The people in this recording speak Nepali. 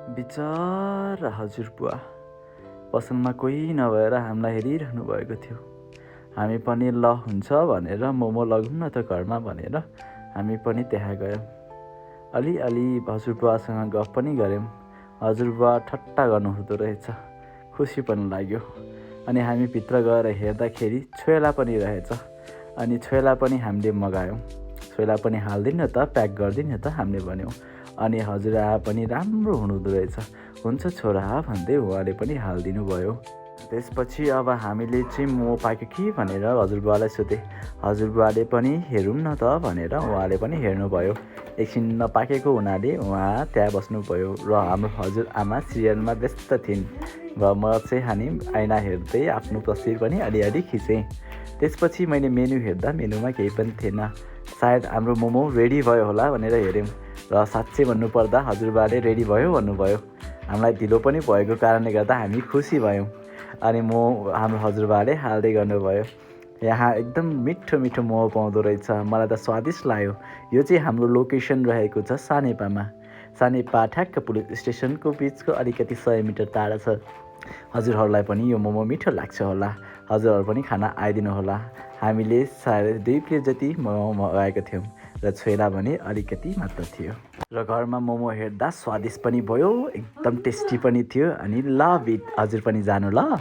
बिचरा हजुरबुवा पसलमा कोही नभएर हामीलाई हेरिरहनु भएको थियो। हामी पनि ल हुन्छ भनेर मोमो लगौँ न त घरमा भनेर हामी पनि त्यहाँ गयौँ। अलिअलि हजुरबुवासँग गफ पनि गऱ्यौँ। हजुरबुवा ठट्टा गर्नुहुँदो रहेछ, खुसी पनि लाग्यो। अनि हामी भित्र गएर हेर्दाखेरि छोइला पनि रहेछ। अनि छोइला पनि हामीले मगायौँ। छोइला पनि हालिदिनु त, प्याक गरिदिनु त हामीले भन्यौँ। अनि हजुरआमा पनि राम्रो हुनुहुँदो रहेछ। हुन्छ छोरा भन्दै उहाँले पनि हालिदिनु भयो। त्यसपछि अब हामीले चाहिँ मोमो पाक्यो कि भनेर हजुरबुवालाई सोधेँ। हजुरबुवाले पनि हेरौँ न त भनेर उहाँले पनि हेर्नुभयो। एकछिन नपाकेको हुनाले उहाँ त्यहाँ बस्नुभयो र हाम्रो हजुरआमा सिरियलमा व्यस्त थिइन् र म चाहिँ ऐना हेर्दै आफ्नो तस्बिर पनि अलिअलि खिचेँ। त्यसपछि मैले मेनु हेर्दा मेनुमा केही पनि थिएन। सायद हाम्रो मोमो रेडी भयो होला भनेर हेऱ्यौँ र साँच्चै भन्नुपर्दा हजुरबाले रेडी भयो भन्नुभयो। हामीलाई ढिलो पनि भएको कारणले गर्दा हामी खुसी भयौँ। अनि हाम्रो हजुरबाले हाल्दै गर्नुभयो। यहाँ एकदम मिठो मिठो मोमो पाउँदो रहेछ। मलाई त स्वादिष्ट लाग्यो। यो चाहिँ हाम्रो लोकेसन रहेको छ सानेपामा। सानेपा ठ्याक्क पुलिस स्टेसनको बिचको अलिकति 100 मिटर टाढा छ। हजुरहरूलाई पनि यो मोमो मिठो लाग्छ होला। हजुरहरू पनि खाना आइदिनु होला। हामीले सायद 2 प्लेट जति मोमो मगाएको थियौँ र छोइला भने अलिकति मात्र थियो। र घरमा मोमो हेर्दा स्वादिष्ट पनि भयो, एकदम टेस्टी पनि थियो। अनि लभ इट। हजुर पनि जानु ल।